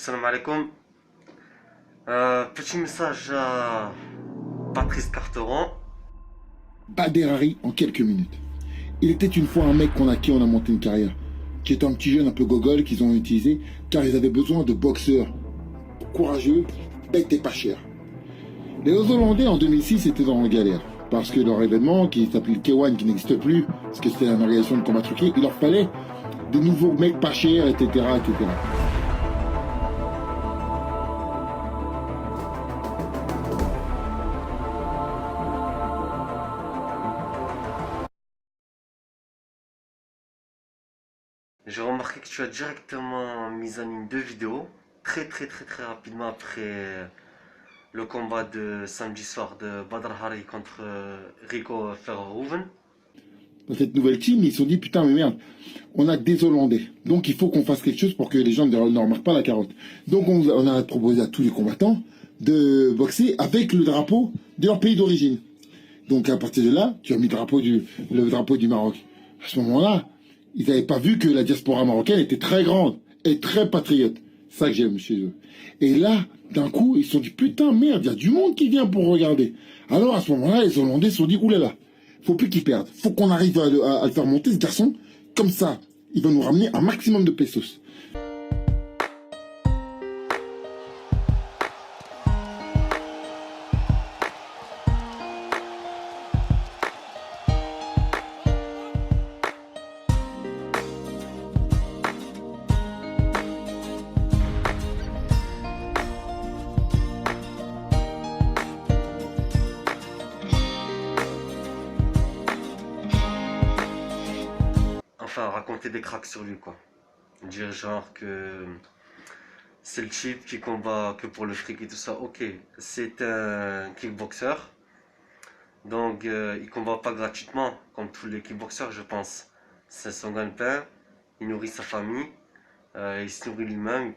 Salam alaikum. Petit message à Patrice Carteron. Bader en quelques minutes. Il était une fois un mec qui on a monté une carrière, qui était un petit jeune un peu gogol qu'ils ont utilisé car ils avaient besoin de boxeurs courageux, bêtes et pas chers. Les Hollandais en 2006 étaient dans la galère parce que leur événement qui s'appelait le K1 qui n'existe plus, parce que c'était une organisation de combat truqué, il leur fallait des nouveaux mecs pas chers, etc., etc. J'ai remarqué que tu as directement mis en ligne deux vidéos, très rapidement après le combat de samedi soir de Badr Hari contre Rico Verhoeven. Dans cette nouvelle team, ils se sont dit putain mais merde, on a des Hollandais, donc il faut qu'on fasse quelque chose pour que les gens ne remarquent pas la carotte. Donc on a proposé à tous les combattants de boxer avec le drapeau de leur pays d'origine. Donc à partir de là, tu as mis le drapeau du Maroc. À ce moment-là, ils n'avaient pas vu que la diaspora marocaine était très grande et très patriote. C'est ça que j'aime chez eux. Et là, d'un coup, ils se sont dit putain merde, il y a du monde qui vient pour regarder. Alors à ce moment-là, les Hollandais se sont dit oulala, faut plus qu'ils perdent. Faut qu'on arrive à le faire monter ce garçon. Comme ça, il va nous ramener un maximum de pesos. Enfin, raconter des cracks sur lui, quoi. Dire genre que c'est le type qui combat que pour le fric et tout ça. Ok, c'est un kickboxer. Donc il combat pas gratuitement, comme tous les kickboxers, je pense. C'est son gagne-pain, il nourrit sa famille, il se nourrit lui-même,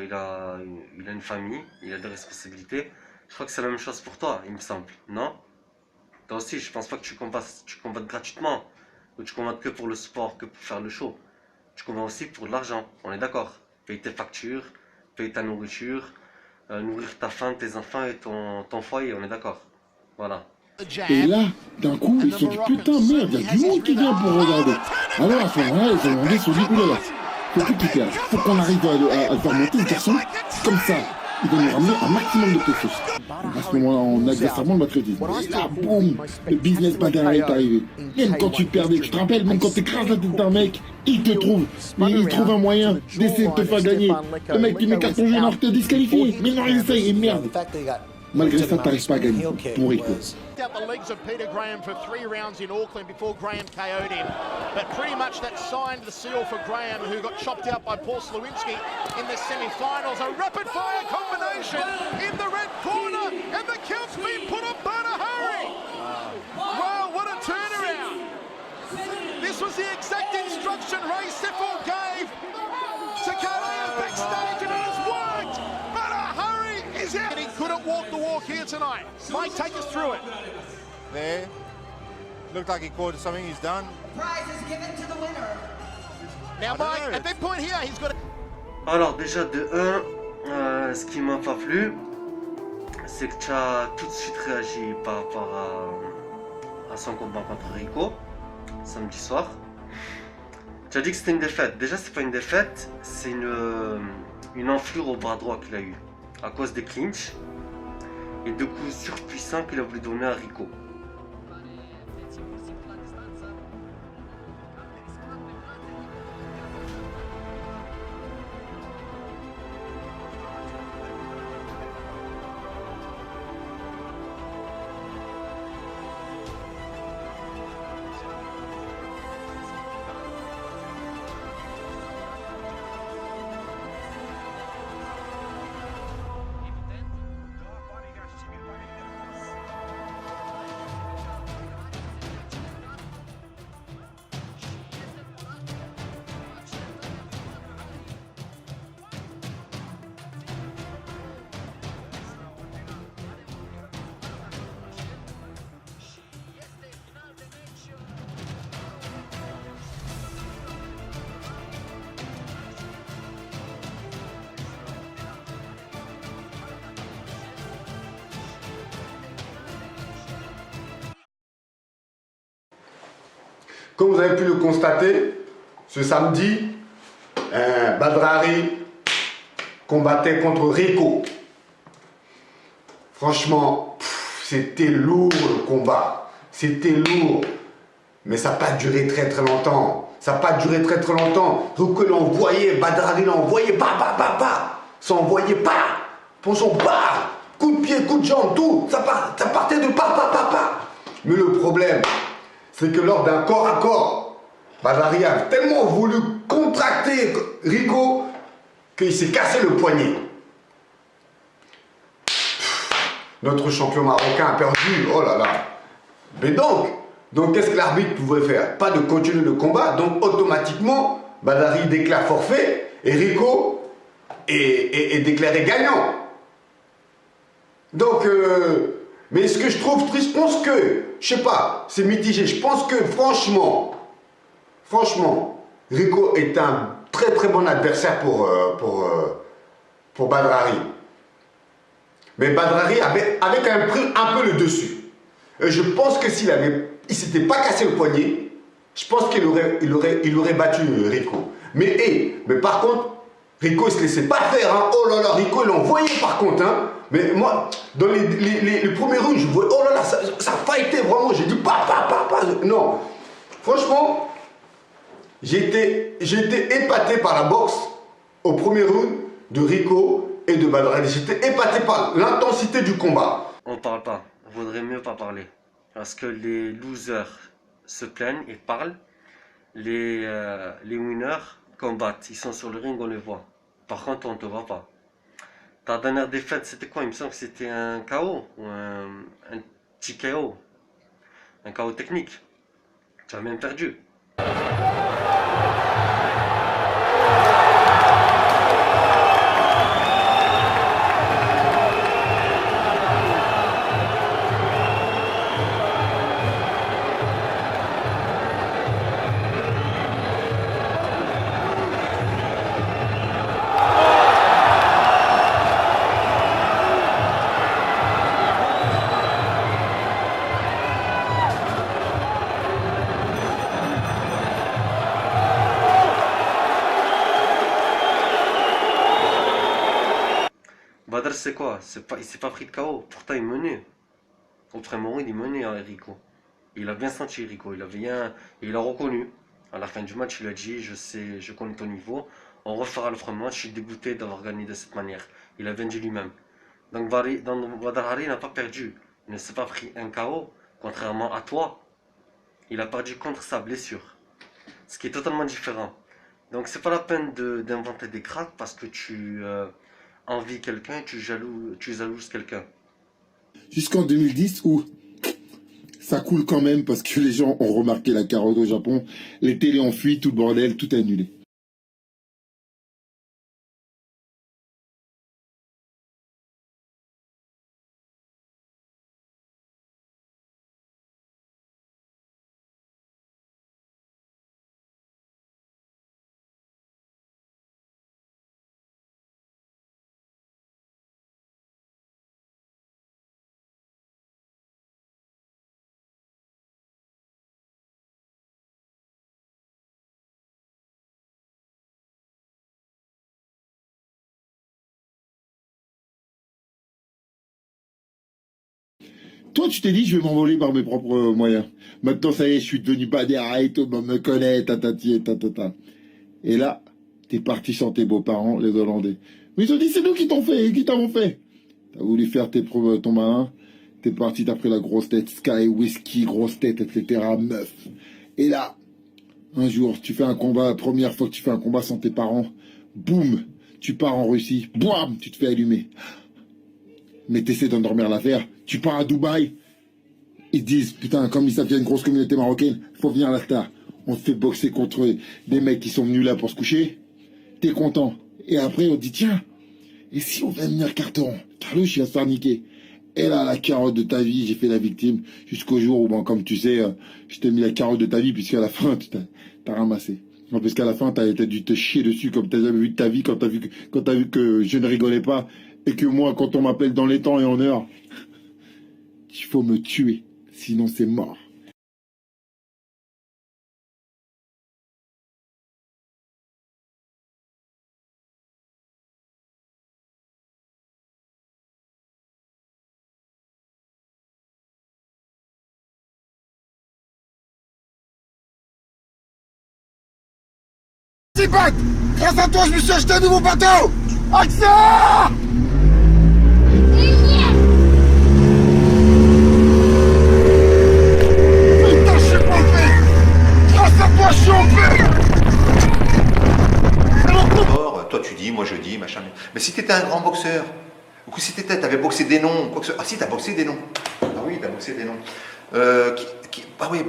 il a une famille, il a des responsabilités. Je crois que c'est la même chose pour toi, il me semble, non? Toi aussi, je pense pas que tu combattes gratuitement, ou tu combattes que pour le sport, que pour faire le show. Tu combats aussi pour de l'argent, on est d'accord. Paye tes factures, paye ta nourriture, nourrir ta femme, tes enfants et ton foyer, on est d'accord. Voilà. Et là, d'un coup, ils se sont dit putain merde, il y a du monde qui vient pour regarder. Alors à ce moment-là, les Hollandais se sont dit oulala, faut plus qu'ils perdent. Faut qu'on arrive à le faire monter ce garçon. Comme ça, il va nous ramener un maximum de pesos. À ce moment-là, on a exactement le patriotisme. Et là, boum, le business Badr est arrivé. Même quand tu perdais, tu te rappelles, même quand tu écrases la tête d'un mec, il te trouve. Mais il trouve un moyen d'essayer de te faire gagner. Le mec, il met carton jaune, alors te disqualifié. Mais non, il essaye, et merde. Malgré ça, t'arrives pas à gagner. Pour Rico. Out the legs of Peter Graham for 3 rounds in Auckland before Graham KO'd him. But pretty much that signed the seal for Graham, who got chopped out by Paul Slowinski in the semi-finals. A rapid-fire combination in the red corner, and the count's been put on Badr Hari. Wow, what a turnaround! This was the exact instruction Ray Sefo gave to Kalea backstage, and it has worked. Badr Hari is out. And he couldn't walk the walk here tonight. Mike, take us through it. There. Looked like he caught something he's done. Prize is given to the winner. Now, Mike, at that point here, he's got to... Alors déjà de 1, ce qui m'a pas plu, c'est que tu as tout de suite réagi par rapport à son combat contre Rico, samedi soir. Tu as dit que c'était une défaite. Déjà c'est pas une défaite, c'est une enflure au bras droit qu'il a eu, à cause des clinches et de coups surpuissants qu'il a voulu donner à Rico. comme vous avez pu le constater, ce samedi, Badrari combattait contre Rico. Franchement, c'était lourd le combat. C'était lourd. Mais ça n'a pas duré très longtemps. Ça n'a pas duré très longtemps. Rico l'envoyait, Badrari l'envoyait, ça envoyait pas. Pour son pas. Coup de pied, coup de jambe, tout. Ça partait de pas. Mais le problème, c'est que lors d'un corps à corps, Badrari a tellement voulu contracter Rico qu'il s'est cassé le poignet. Notre champion marocain a perdu. Oh là là. Mais donc qu'est-ce que l'arbitre pouvait faire? Pas de continuer le combat. Donc automatiquement, Badrari déclare forfait et Rico est déclaré gagnant. Donc, mais ce que je trouve triste, je pense que, je sais pas, c'est mitigé. Je pense que franchement, Rico est un très bon adversaire pour Badrari. Mais Badrari avait quand même pris un peu le dessus. Et je pense que s'il s'était pas cassé le poignet, je pense qu'il aurait battu Rico. Mais par contre, Rico il se laissait pas faire. Hein. Oh là là, Rico il l'envoyait par contre. Hein. Mais moi, dans les premiers rues, je voyais, oh là là, ça fightait vraiment. J'ai dit, non. Franchement, j'ai été épaté par la boxe au premier round de Rico et de Badrari. J'étais épaté par l'intensité du combat. On parle pas. Vaudrait mieux pas parler. Parce que les losers se plaignent et parlent. Les winners combattent. Ils sont sur le ring, on les voit. Par contre, on ne te voit pas. Ta dernière défaite, c'était quoi? Il me semble que c'était un KO ou un petit KO. Un KO technique. Tu as même perdu. Badr, c'est quoi? Il s'est pas pris de KO. Pourtant, il menait. Au premier il menait à Rico. Il a bien senti Rico. Il a reconnu. À la fin du match, il a dit, je connais ton niveau. On refera le premier match. Je suis dégoûté d'avoir gagné de cette manière. Il a bien dit lui-même. Donc Badrari n'a pas perdu. Il ne s'est pas pris un KO. Contrairement à toi. Il a perdu contre sa blessure. Ce qui est totalement différent. Donc c'est pas la peine d'inventer des cracks parce que tu envies quelqu'un, tu jalouses quelqu'un. Jusqu'en 2010 où ça coule quand même parce que les gens ont remarqué la carotte au Japon, les télés ont fui, tout le bordel, tout est annulé. Toi, tu t'es dit, je vais m'envoler par mes propres moyens. Maintenant, ça y est, je suis devenu Badrari, tout le monde me connaît, tatati et tatata. Et là, t'es parti sans tes beaux-parents, les Hollandais. Mais ils ont dit, c'est nous qui t'avons fait. T'as voulu faire ton malin. T'es parti, t'as pris la grosse tête, Sky, whisky, grosse tête, etc., meuf. Et là, un jour, tu fais un combat, la première fois que tu fais un combat sans tes parents, boum, tu pars en Russie, boum, tu te fais allumer. Mais t'essaies d'endormir l'affaire, tu pars à Dubaï, ils disent, putain, comme ils savent qu'il y a une grosse communauté marocaine, faut venir à la star. On te fait boxer contre des mecs qui sont venus là pour se coucher, t'es content. Et après, on dit, tiens, et si on vient venir carton, t'as je vais se faire niquer. Et là, la carotte de ta vie, j'ai fait la victime, jusqu'au jour où, bon, comme tu sais, je t'ai mis la carotte de ta vie, puisqu'à la fin, t'as ramassé. Non, parce qu'à la fin, t'as dû te chier dessus comme t'as jamais vu de ta vie, quand t'as vu que je ne rigolais pas, et que moi, quand on m'appelle dans les temps et en heure, il faut me tuer, sinon c'est mort. T-Bag, grâce à toi, je me suis acheté un nouveau bateau. Axel! Putain, je suis pas fait. Grâce à toi, je suis en paix. Toi tu dis, moi je dis, machin. Mais si t'étais un grand boxeur, ou que si t'avais boxé des noms, quoi que ce soit. Ah si, t'as boxé des noms. Ah oui, t'as boxé des noms. Ah oui,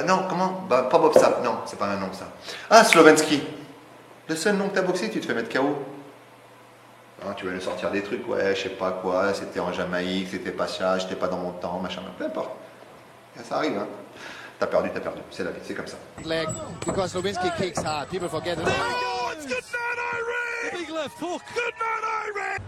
non, comment pas Bob Sapp, non, c'est pas un nom ça. Ah, Slovensky. Le seul nom que t'as boxé, tu te fais mettre KO. Ah, tu vas nous sortir des trucs, ouais, je sais pas quoi, c'était en Jamaïque, c'était pas ça, j'étais pas dans mon temps, machin, peu importe. Ça arrive, hein. T'as perdu, c'est la vie, c'est comme ça. Leg, because Lewinsky kicks hard. People forget it. Oh, it's good man, Irene! Big left hook. Good man, Irene!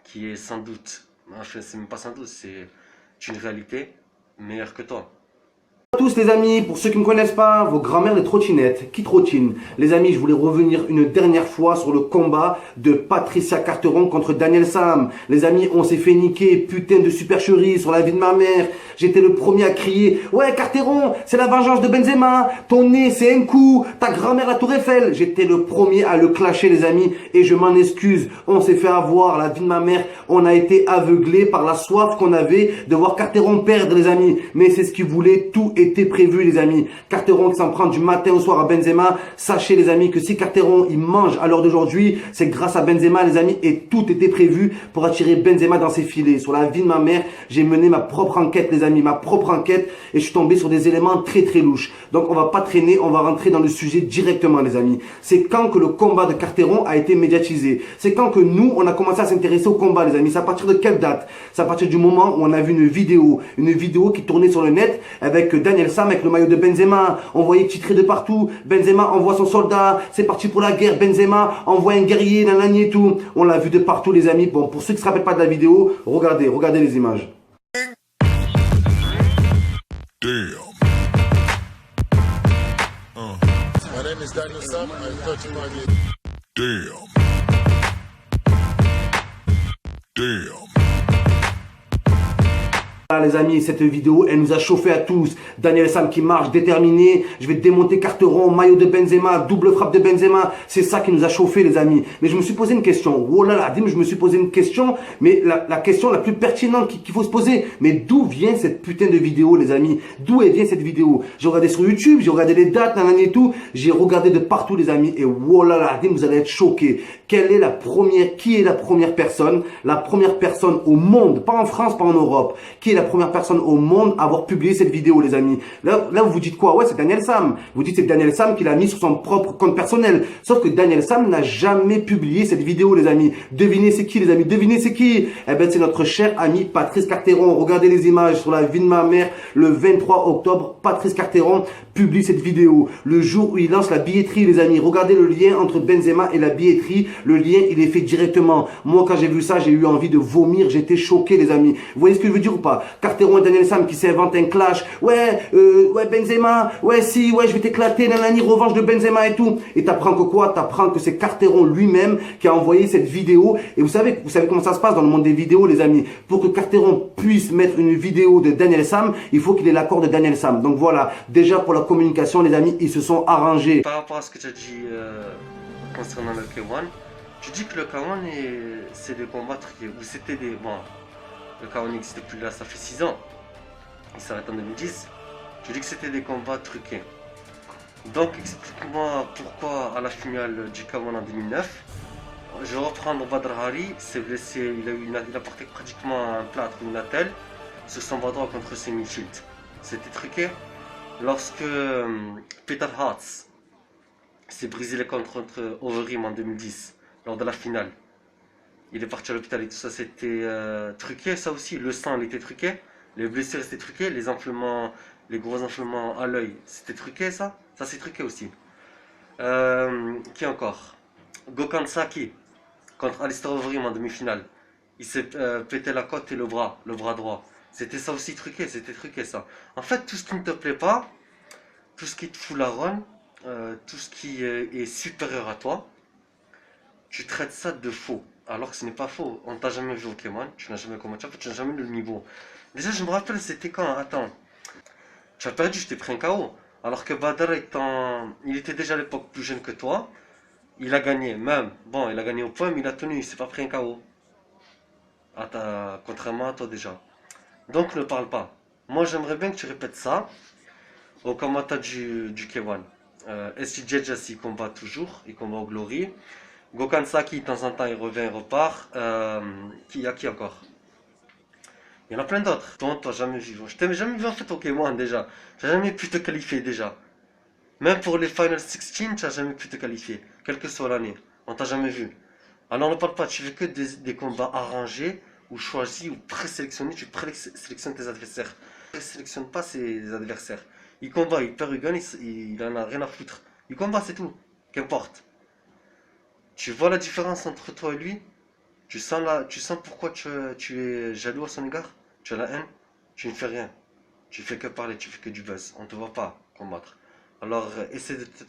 Qui est sans doute, enfin c'est même pas sans doute, c'est une réalité meilleure que toi. Bonjour à tous les amis, pour ceux qui ne me connaissent pas, vos grand-mères les trottinettes, qui trottinent. Les amis, je voulais revenir une dernière fois sur le combat de Patricia Carteron contre Daniel Sam. Les amis, on s'est fait niquer, putain de supercherie sur la vie de ma mère. J'étais le premier à crier, ouais Carteron, c'est la vengeance de Benzema, ton nez c'est un coup, ta grand-mère la tour Eiffel. J'étais le premier à le clasher les amis, et je m'en excuse. On s'est fait avoir, la vie de ma mère, on a été aveuglé par la soif qu'on avait de voir Carteron perdre les amis. Mais c'est ce qu'il voulait, tout était prévu les amis. Carteron qui s'en prend du matin au soir à Benzema. Sachez les amis que si Carteron il mange à l'heure d'aujourd'hui, c'est grâce à Benzema les amis, et tout était prévu pour attirer Benzema dans ses filets. Sur la vie de ma mère, j'ai mené ma propre enquête les amis, ma propre enquête, et je suis tombé sur des éléments très très louches. Donc on va pas traîner, on va rentrer dans le sujet directement les amis. C'est quand que le combat de Carteron a été médiatisé. C'est quand que nous on a commencé à s'intéresser au combat les amis. C'est à partir de quelle date? C'est à partir du moment où on a vu une vidéo qui tournait sur le net avec Daniel Sam avec le maillot de Benzema. On voyait titré de partout, Benzema envoie son soldat, c'est parti pour la guerre, Benzema envoie un guerrier, nanani et tout. On l'a vu de partout les amis. Bon, pour ceux qui se rappellent pas de la vidéo, regardez les images. Damn. My name is Daniel Sam. I thought you might be. Damn. Damn. Voilà les amis, cette vidéo, elle nous a chauffé à tous. Daniel Sam qui marche déterminé. Je vais démonter Carteron, maillot de Benzema, double frappe de Benzema. C'est ça qui nous a chauffé les amis. Mais je me suis posé une question. Oh là là, je me suis posé une question. Mais la question la plus pertinente qu'il faut se poser. Mais d'où vient cette putain de vidéo les amis? D'où elle vient cette vidéo? J'ai regardé sur YouTube, j'ai regardé les dates, nanani et tout. J'ai regardé de partout les amis. Et oh là là, vous allez être choqués. Qui est la première personne? La première personne au monde, pas en France, pas en Europe. Qui est la première personne au monde à avoir publié cette vidéo les amis? Là vous vous dites quoi? Ouais, c'est Daniel Sam. Vous dites c'est Daniel Sam qui l'a mis sur son propre compte personnel. Sauf que Daniel Sam n'a jamais publié cette vidéo les amis. Devinez c'est qui les amis? Devinez c'est qui? Eh ben c'est notre cher ami Patrice Carteron. Regardez les images sur la vie de ma mère. Le 23 octobre, Patrice Carteron publie cette vidéo. Le jour où il lance la billetterie les amis. Regardez le lien entre Benzema et la billetterie. Le lien il est fait directement. Moi quand j'ai vu ça, j'ai eu envie de vomir. J'étais choqué les amis. Vous voyez ce que je veux dire ou pas? Carteron et Daniel Sam qui s'inventent un clash. Ouais Benzema, ouais je vais t'éclater, nanani, revanche de Benzema et tout. Et t'apprends que quoi? T'apprends que c'est Carteron lui-même qui a envoyé cette vidéo. Et vous savez comment ça se passe dans le monde des vidéos les amis. Pour que Carteron puisse mettre une vidéo de Daniel Sam, il faut qu'il ait l'accord de Daniel Sam. Donc voilà, déjà pour la communication les amis, ils se sont arrangés. Par rapport à ce que tu as dit concernant le K1, tu dis que le K1 c'est des combats truqués, ou c'était des... Bon, le K1 n'existe plus là, ça fait 6 ans. Il s'arrête en 2010. Tu dis que c'était des combats truqués. Donc explique-moi pourquoi à la finale du K1 en 2009, je vais reprendre Badr Hari, s'est blessé, il a porté pratiquement un plâtre, une attelle, sur son bras droit contre Semi Shield. C'était truqué. Lorsque Peter Hartz s'est brisé les côtes contre Overeem en 2010, lors de la finale. Il est parti à l'hôpital et tout ça, c'était truqué, ça aussi. Le sang, il était truqué. Les blessures, c'était truqué. Les enflements, les gros enflements à l'œil, c'était truqué, ça. Ça, c'est truqué aussi. Qui encore? Gokhan Saki contre Alistair Overeem en demi-finale. Il s'est pété la côte et le bras droit. C'était ça aussi truqué, c'était truqué ça. En fait, tout ce qui ne te plaît pas, tout ce qui te fout la run, tout ce qui est supérieur à toi, tu traites ça de faux. Alors que ce n'est pas faux. On t'a jamais vu au K1, tu n'as jamais combattu, en fait, tu n'as jamais eu le niveau. Déjà, je me rappelle, c'était quand? Attends. Tu as perdu, je t'ai pris un KO. Alors que Badr, il était déjà à l'époque plus jeune que toi. Il a gagné, même. Bon, il a gagné au point, mais il a tenu, il s'est pas pris un KO. Contrairement à toi déjà. Donc ne parle pas. Moi, j'aimerais bien que tu répètes ça au combat du K1. SJ Jesse, il combat toujours, il combat au Glory. Gokhan Saki, de temps en temps, il revient, il repart. Qui encore? Il y en a plein d'autres. Toi, t'as jamais vu. Je t'ai jamais vu en fait au K1 déjà. J'ai jamais pu te qualifier déjà. Même pour les Final 16, tu n'as jamais pu te qualifier. Quelle que soit l'année. On t'a jamais vu. Alors ne parle pas, tu fais que des combats arrangés, ou choisis, ou présélectionnés. Tu présélectionnes tes adversaires. Tu ne présélectionnes pas ses adversaires. Il combat, il perd, il gagne, il en a rien à foutre. Il combat, c'est tout. Qu'importe. Tu vois la différence entre toi et lui? Tu sens pourquoi tu es jaloux à son égard? Tu as la haine? Tu ne fais rien. Tu fais que parler, tu fais que du buzz. On ne te voit pas combattre. Alors, essaie de te